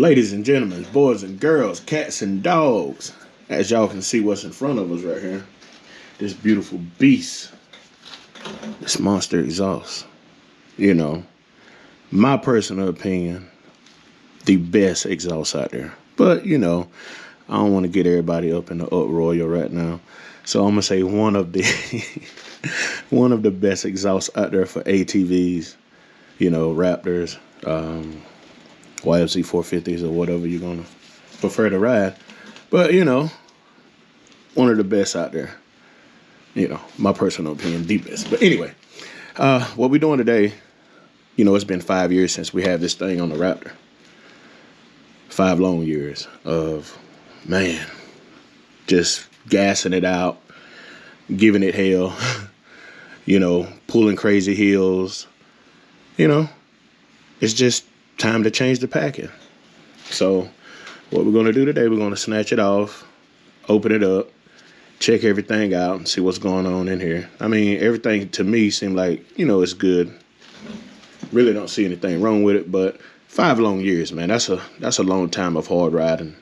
Ladies and gentlemen, boys and girls, cats and dogs, as y'all can see what's in front of us right here, this beautiful beast, this monster exhaust. You know, my personal opinion, the best exhaust out there. But, you know, I don't want to get everybody up in the uproar right now. So I'm going to say one of the one of the best exhausts out there for ATVs, you know, Raptors, YFZ 450s, or whatever you're going to prefer to ride. But, you know, one of the best out there. You know, my personal opinion, the best. But anyway, what we're doing today, you know, it's been 5 years since we had this thing on the Raptor. 5 long years of, man, just gassing it out, giving it hell, you know, pulling crazy hills. You know, it's just time to change the packing. So what we're going to do today, we're going to snatch it off, open it up, check everything out, and see what's going on in here. I mean, everything to me seemed like, you know, it's good. Really don't see anything wrong with it, but 5 long years, man, that's a long time of hard riding.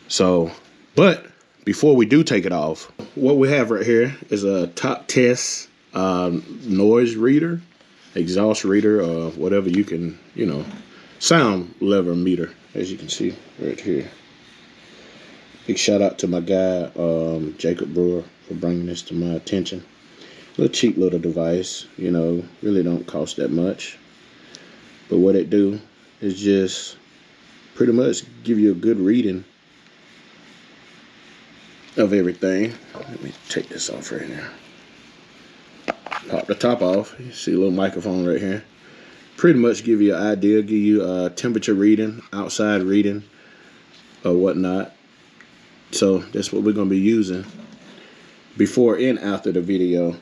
So, but before we do take it off, what we have right here is a top test noise reader, exhaust reader, or whatever you can, you know, sound level meter, as you can see right here. Big shout out to my guy, Jacob Brewer, for bringing this to my attention. Little cheap little device, you know, really don't cost that much. But what it do is just pretty much give you a good reading of everything. Let me take this off right now. Pop the top off. You see a little microphone right here. Pretty much give you an idea, give you a temperature reading, outside reading, or whatnot. So that's what we're gonna be using before and after the video.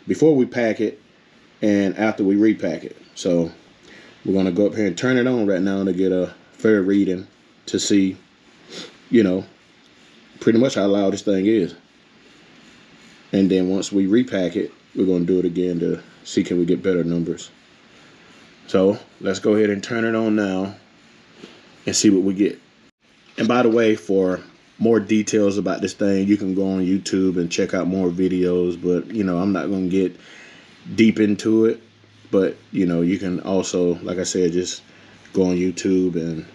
Before we pack it and after we repack it. So we're gonna go up here and turn it on right now to get a fair reading to see, you know, pretty much how loud this thing is. And then once we repack it, we're gonna do it again to see can we get better numbers. So let's go ahead and turn it on now and see what we get. And by the way, for more details about this thing, you can go on YouTube and check out more videos. But, you know, I'm not going to get deep into it. But, you know, you can also, like I said, just go on YouTube and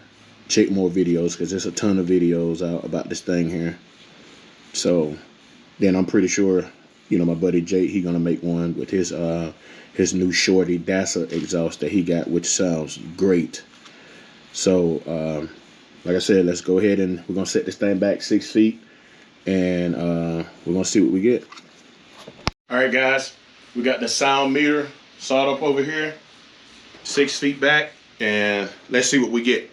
check more videos, because there's a ton of videos out about this thing here. So then I'm pretty sure, you know, my buddy Jake, he going to make one with his new Shorty Dasa exhaust that he got, which sounds great. So, like I said, let's go ahead and we're going to set this thing back 6 feet, and we're going to see what we get. All right, guys, we got the sound meter sawed up over here, 6 feet back, and let's see what we get.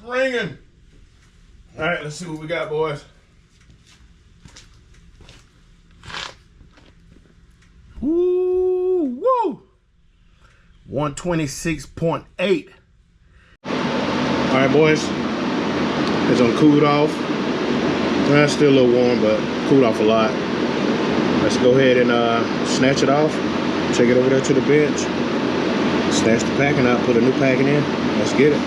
Ringing. All right, let's see what we got, boys. Woo, woo. 126.8. All right, boys. It's on cooled off. It's still a little warm, but cooled off a lot. Let's go ahead and snatch it off. Take it over there to the bench. Snatch the packing out, put a new packing in. Let's get it.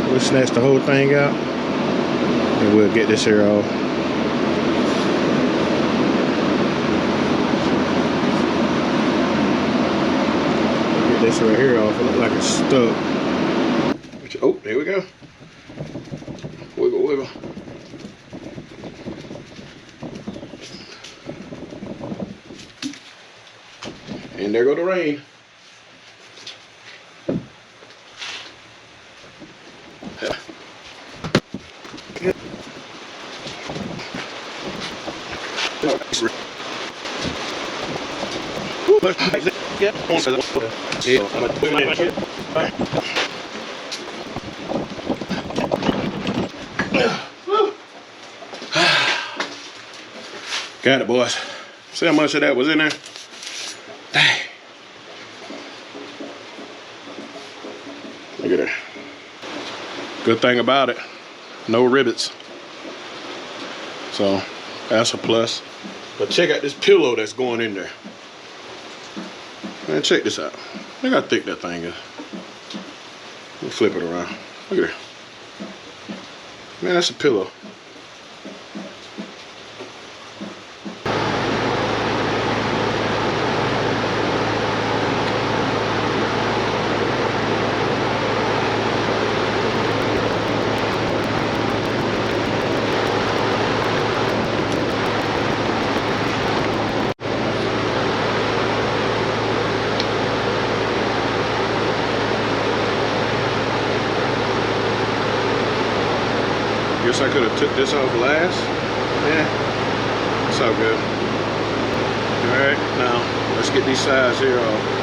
We'll snatch the whole thing out and we'll get this here off. Get this right here off. It looks like it's stuck. Oh, there we go. Wiggle, wiggle. And there go the rain. Got it, boys. See how much of that was in there? Dang. Look at that. Good thing about it, no rivets. So that's a plus. But check out this pillow that's going in there. Man, check this out. Look how thick that thing is. Let me flip it around. Look at that. Man, that's a pillow. Guess I could have took this off last. Yeah, it's all good. All right, now let's get these sides here off.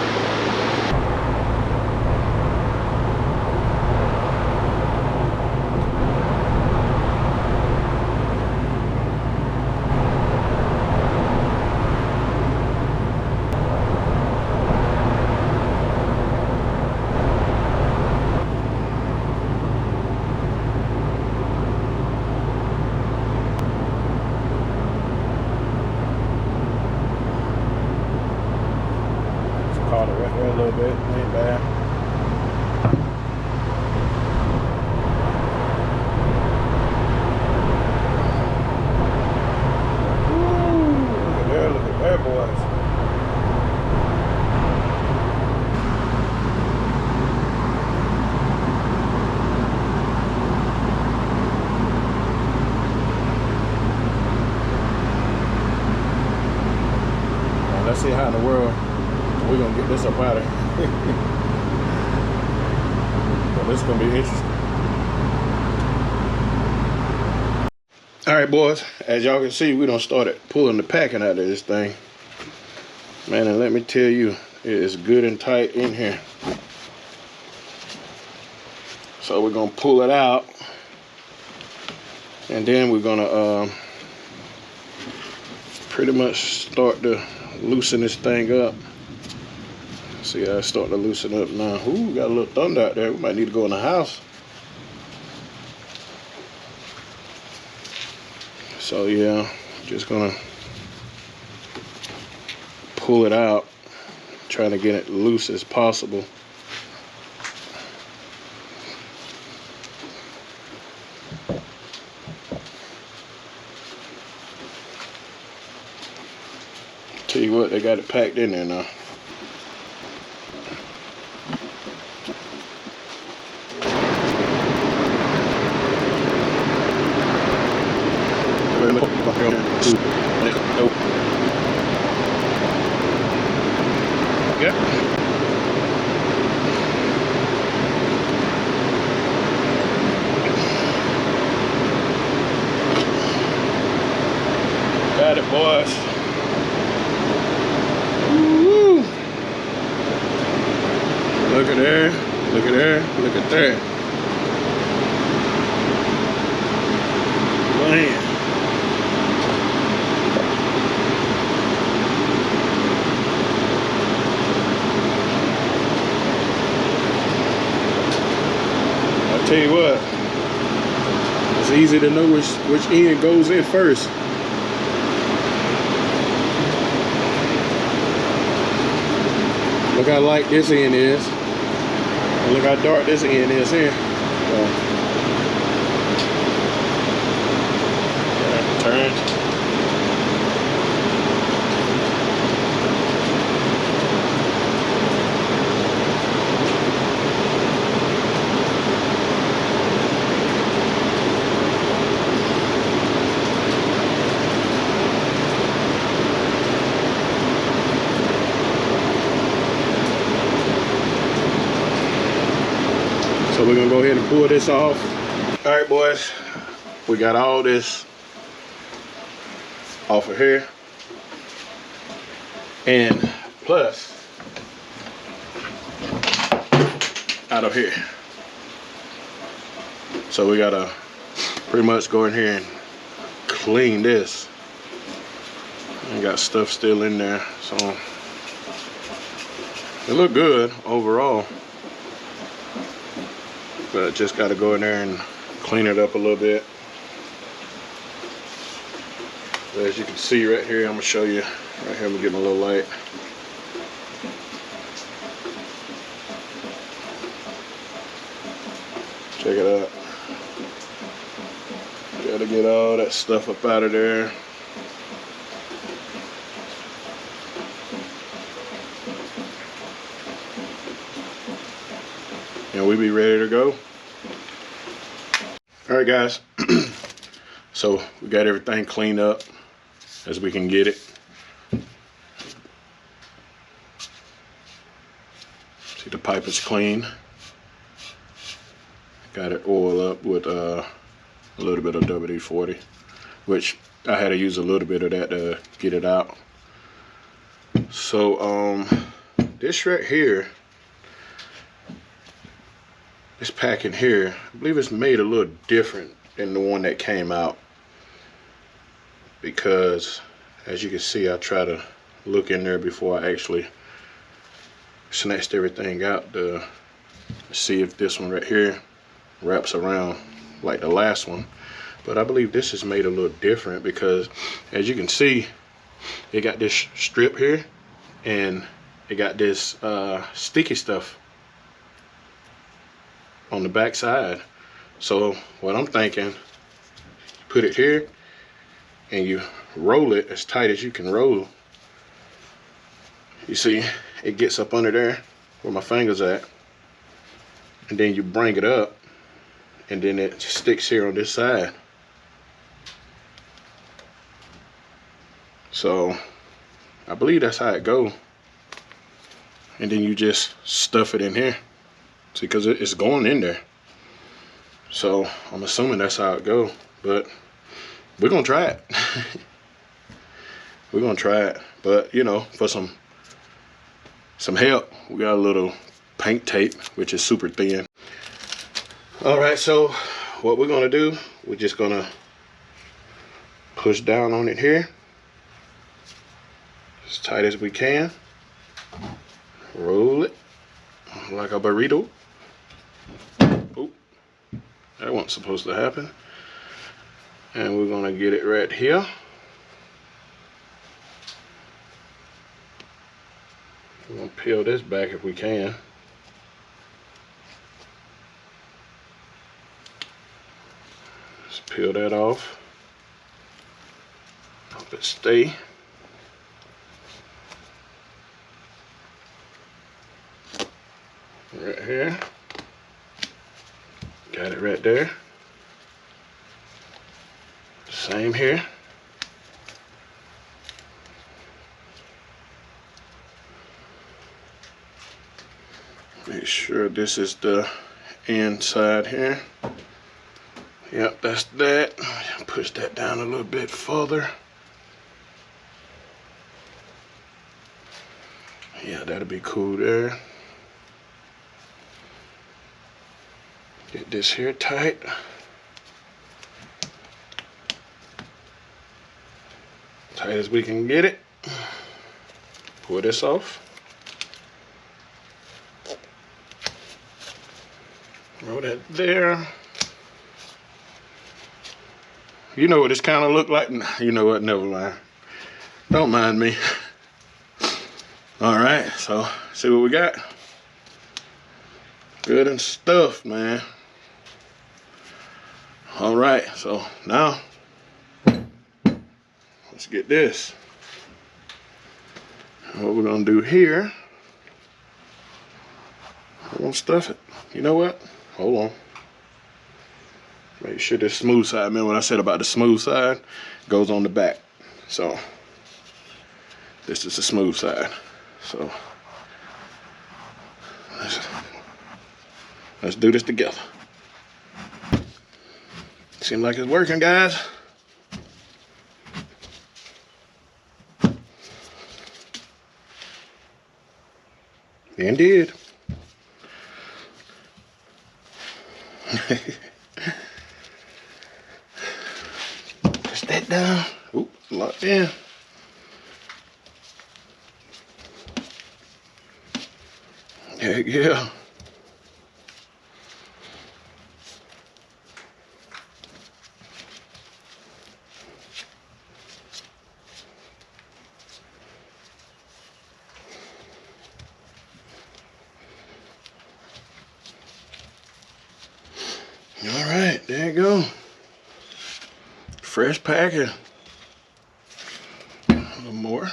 Caught it right there a little bit, ain't bad. Ooh, look at there, boys. Now, let's see how in the world we're gonna get this up out of here. Well, this is gonna be interesting. All right, boys, as y'all can see, we done started pulling the packing out of this thing. Man, and let me tell you, it is good and tight in here. So we're gonna pull it out, and then we're gonna pretty much start to loosen this thing up. See how it's starting to loosen up now. Ooh, got a little thunder out there. We might need to go in the house. So yeah, just gonna pull it out, trying to get it loose as possible. Tell you what, they got it packed in there now. Yeah. Got it, boys. Woo. Look at there, look at there, look at there. Man. Tell you what, it's easy to know which end goes in first. Look how light this end is, and look how dark this end is here. Turn. So we're gonna go ahead and pull this off. All right, boys, we got all this off of here, and plus out of here. So we gotta pretty much go in here and clean this. I got stuff still in there, so it look good overall, but just got to go in there and clean it up a little bit. But as you can see right here, I'm gonna show you right here. I'm getting a little light. Check it out. Got to get all that stuff up out of there. And we be ready to go. All right, guys. So we got everything cleaned up as we can get it. See, the pipe is clean. Got it oiled up with a little bit of WD-40, which I had to use a little bit of that to get it out. So this right here, this pack in here, I believe it's made a little different than the one that came out, because as you can see, I try to look in there before I actually snatched everything out to see if this one right here wraps around like the last one. But I believe this is made a little different, because as you can see, it got this strip here and it got this sticky stuff on the back side. So what I'm thinking, put it here and you roll it as tight as you can roll. You see, it gets up under there where my finger's at, and then you bring it up, and then it sticks here on this side. So I believe that's how it go. And then you just stuff it in here. See, because it's going in there. So I'm assuming that's how it go. But we're gonna try it. We're gonna try it. But you know, for some help, we got a little paint tape, which is super thin. All right, so what we're gonna do, we're just gonna push down on it here as tight as we can. Roll it like a burrito. Oh, that wasn't supposed to happen. And we're gonna get it right here. We're gonna peel this back if we can. Just peel that off. Hope it stay. Right here. Got it right there. Same here. Make sure this is the inside here. Yep, that's that. Push that down a little bit further. Yeah, that'll be cool there. Get this here tight. Tight as we can get it. Pull this off. Roll that there. You know what this kind of look like? You know what? Never mind. Don't mind me. All right, so see what we got. Good and stuff, man. All right, so now let's get this. And what we're gonna do here, we're gonna stuff it. You know what? Hold on. Make sure this smooth side, remember what I said about the smooth side, goes on the back. So this is the smooth side. So Let's do this together. Seems like it's working, guys. Indeed. Push that down. Oop, locked in. Heck yeah. All right, there you go. Fresh packing. A little more.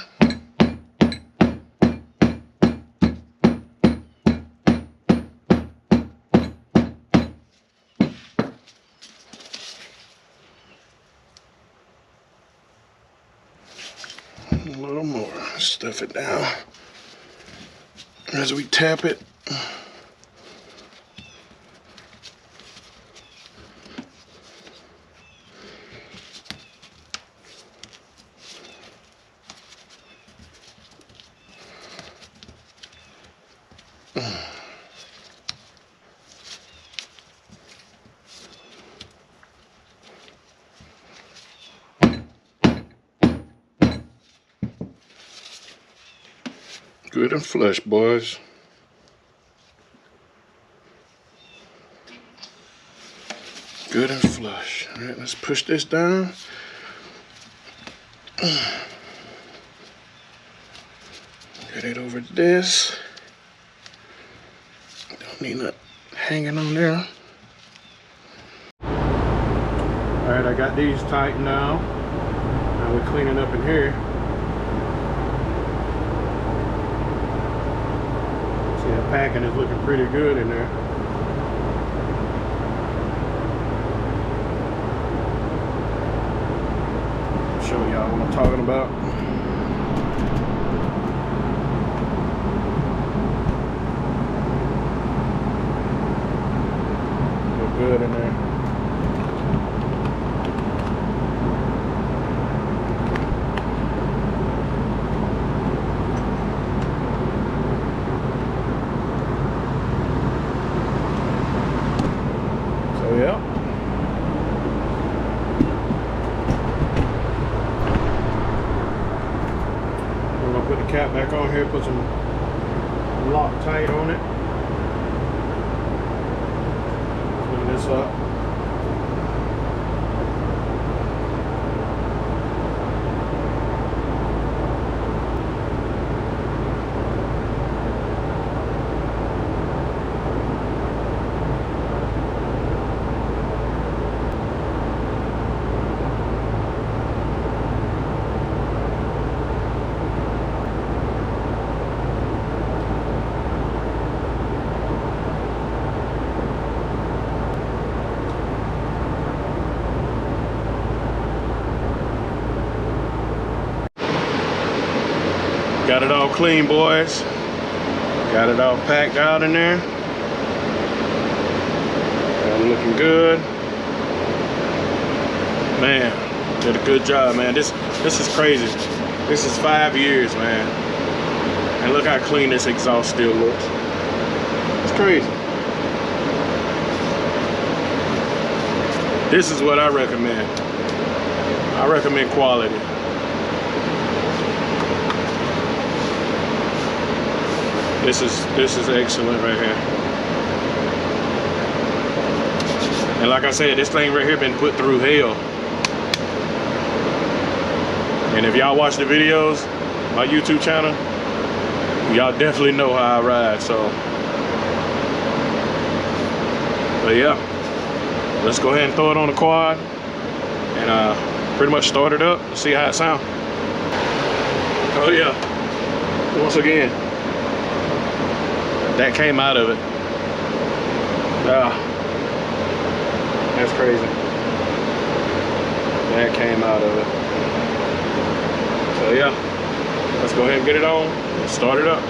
A little more. Stuff it down as we tap it. Good and flush, boys. Good and flush. All right, let's push this down. Get it over this. Don't need that hanging on there. All right, I got these tightened now. Now we're cleaning up in here. See, that packing is looking pretty good in there. Show y'all what I'm talking about. Look good in there. So yeah. Put the cap back on here, put some Loctite on it. Clean this up. Got it all clean, boys. Got it all packed out in there. Got it looking good. Man, did a good job, man. This is crazy. This is 5 years, man. And look how clean this exhaust still looks. It's crazy. This is what I recommend. I recommend quality. This is excellent right here. And like I said, this thing right here been put through hell. And if y'all watch the videos, my YouTube channel, y'all definitely know how I ride, so. But yeah, let's go ahead and throw it on the quad and pretty much start it up and see how it sounds. Oh yeah, once again. That came out of it. That's crazy. That came out of it. So yeah, let's go ahead and get it on and start it up.